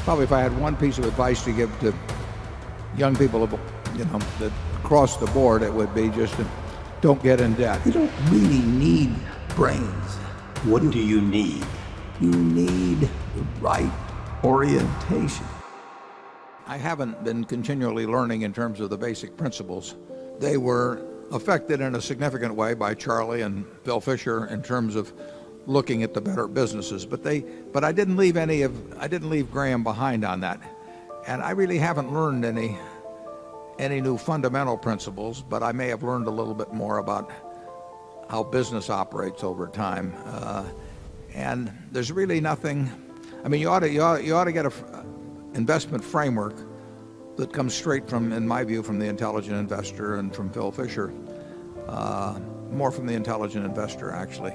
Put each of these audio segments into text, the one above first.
Probably if I had one piece of advice to give to young people, that across the board, it would be just to don't get in debt. You don't really need brains. What do you need? You need the right orientation. I haven't been continually learning in terms of the basic principles. They were affected in a significant way by Charlie and Phil Fisher in terms of looking at the better businesses, but I didn't leave Graham behind on that. And I really haven't learned any new fundamental principles, but I may have learned a little bit more about how business operates over time. And there's really nothing. I mean, you ought to get a investment framework that comes straight from, in my view, from the Intelligent Investor and from Phil Fisher, more from the Intelligent Investor actually.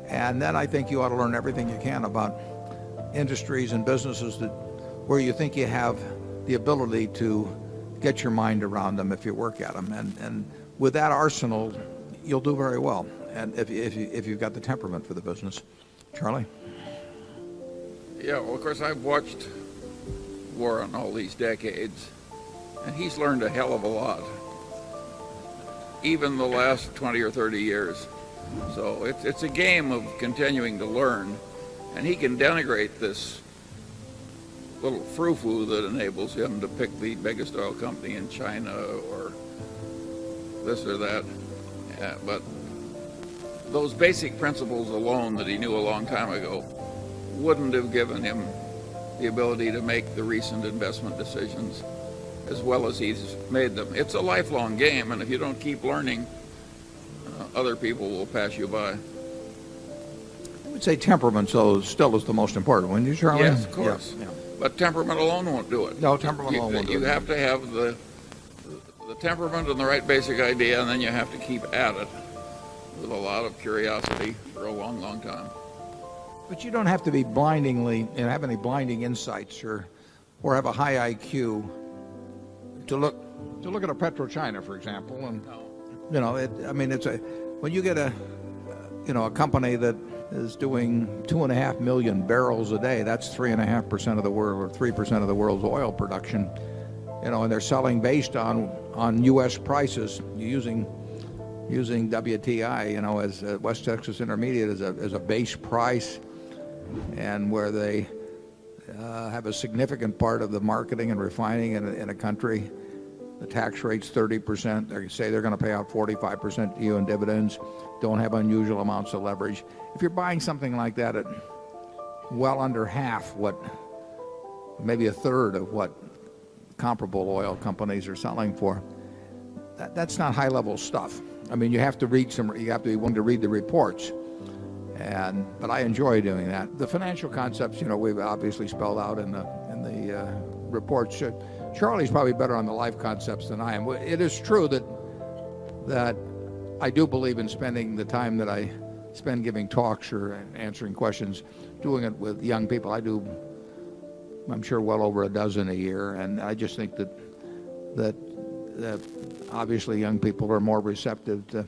And then I think you ought to learn everything you can about industries and businesses where you think you have the ability to get your mind around them if you work at them. And with that arsenal, you'll do very well. And if you've got the temperament for the business. Charlie? Yeah, well, of course, I've watched Warren all these decades, and he's learned a hell of a lot, even the last 20 or 30 years. So it's a game of continuing to learn, and he can denigrate this little frou-frou that enables him to pick the biggest oil company in China or this or that. Yeah, but those basic principles alone that he knew a long time ago wouldn't have given him the ability to make the recent investment decisions as well as he's made them. It's a lifelong game, and if you don't keep learning, other people will pass you by. I would say temperament still is the most important, wouldn't you, Charlie? Yes, of course. Yeah. But temperament alone won't do it. No, temperament alone won't do it. You have to have the temperament and the right basic idea, and then you have to keep at it with a lot of curiosity for a long, long time. But you don't have to be have any blinding insights or have a high IQ to look at a PetroChina, for example. And when you get a company that is doing 2.5 million barrels a day, that's 3.5% of the world, or 3% of the world's oil production. And they're selling based on U.S. prices using WTI, as West Texas Intermediate as a base price, and where they have a significant part of the marketing and refining in a country. The tax rate's 30%. They say they're going to pay out 45% to you in dividends. Don't have unusual amounts of leverage. If you're buying something like that at well under half maybe a third of what comparable oil companies are selling for, that's not high-level stuff. I mean, you have to be willing to read the reports. But I enjoy doing that. The financial concepts, we've obviously spelled out in the reports. Charlie's probably better on the life concepts than I am. It is true that I do believe in spending the time that I spend giving talks or answering questions, doing it with young people. I do, I'm sure, well over a dozen a year, and I just think that obviously young people are more receptive to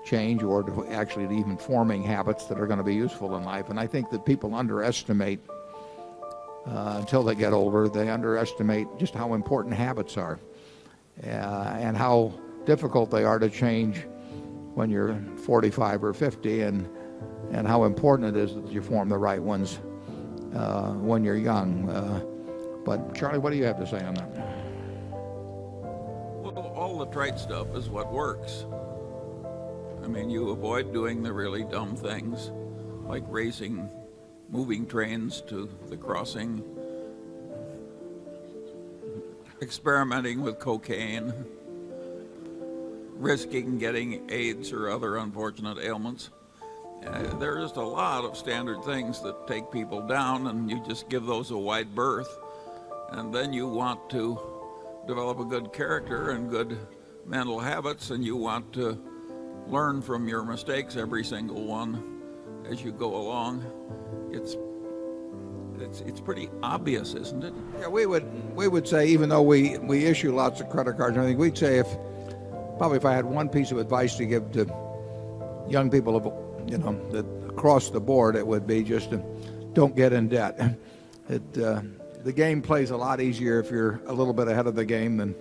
change or to actually even forming habits that are going to be useful in life. And I think that people underestimate, until they get older, they underestimate just how important habits are and how difficult they are to change when you're 45 or 50, and how important it is that you form the right ones when you're young. But Charlie, what do you have to say on that? Well, all the trite stuff is what works. I mean, you avoid doing the really dumb things, like racing moving trains to the crossing, experimenting with cocaine, risking getting AIDS or other unfortunate ailments. There are just a lot of standard things that take people down, and you just give those a wide berth. And then you want to develop a good character and good mental habits, and you want to learn from your mistakes, every single one, as you go along. It's pretty obvious, isn't it? Yeah, we would say, even though we issue lots of credit cards and everything, we'd say if I had one piece of advice to give to young people, that across the board, it would be just to don't get in debt. the game plays a lot easier if you're a little bit ahead of the game than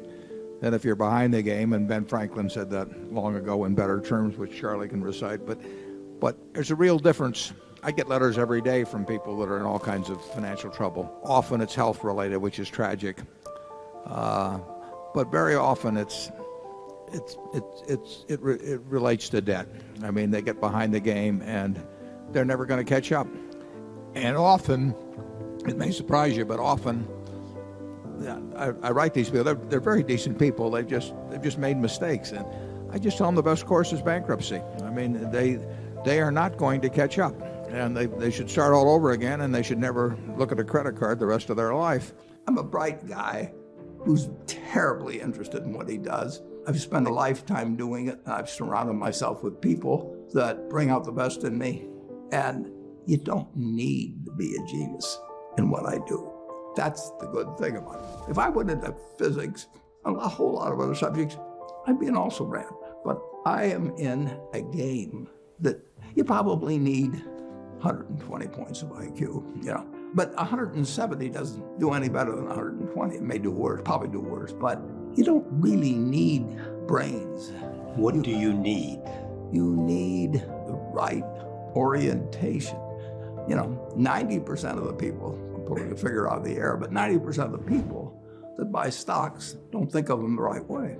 if you're behind the game. And Ben Franklin said that long ago in better terms, which Charlie can recite. But there's a real difference. I get letters every day from people that are in all kinds of financial trouble. Often it's health related, which is tragic. But very often it relates to debt. I mean, they get behind the game and they're never going to catch up. And often, it may surprise you, but often, I write these people. They're very decent people. They've just made mistakes, and I just tell them the best course is bankruptcy. I mean, they are not going to catch up, and they should start all over again, and they should never look at a credit card the rest of their life. I'm a bright guy who's terribly interested in what he does. I've spent a lifetime doing it, and I've surrounded myself with people that bring out the best in me. And you don't need to be a genius in what I do. That's the good thing about it. If I went into physics and a whole lot of other subjects, I'd be an also-ran. But I am in a game that you probably need 120 points of IQ, But 170 doesn't do any better than 120. It may do worse, probably do worse, but you don't really need brains. What do you need? You need the right orientation. 90% of the people, I'm pulling a figure out of the air, but 90% of the people that buy stocks don't think of them the right way.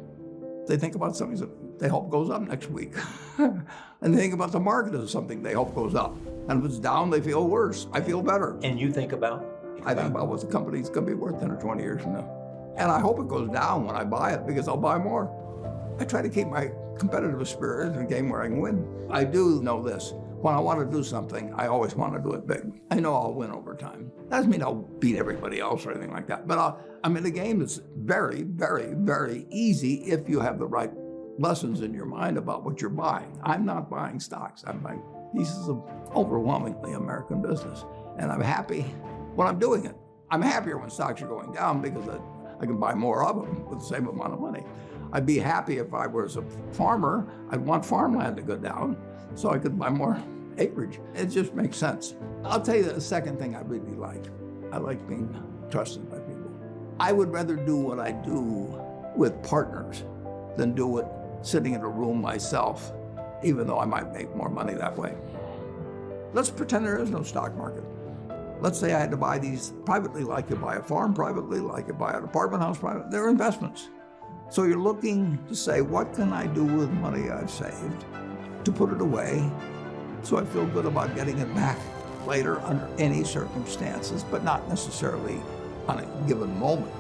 They think about something that they hope goes up next week. And they think about the market as something they hope goes up. And if it's down, they feel worse. I feel better. And you think about? I think about what the company's going to be worth 10 or 20 years from now. And I hope it goes down when I buy it because I'll buy more. I try to keep my competitive spirit in a game where I can win. I do know this. When I want to do something, I always want to do it big. I know I'll win over time. Doesn't mean I'll beat everybody else or anything like that. But I'm in a game that's very, very, very easy if you have the right lessons in your mind about what you're buying. I'm not buying stocks. I'm buying pieces of overwhelmingly American business. And I'm happy when I'm doing it. I'm happier when stocks are going down because I can buy more of them with the same amount of money. I'd be happy if I was a farmer. I'd want farmland to go down so I could buy more acreage. It just makes sense. I'll tell you the second thing I really like. I like being trusted by people. I would rather do what I do with partners than do it sitting in a room myself, even though I might make more money that way. Let's pretend there is no stock market. Let's say I had to buy these privately, like you buy a farm privately, like you buy an apartment house privately. They're investments. So you're looking to say, what can I do with money I've saved to put it away so I feel good about getting it back later under any circumstances, but not necessarily on a given moment.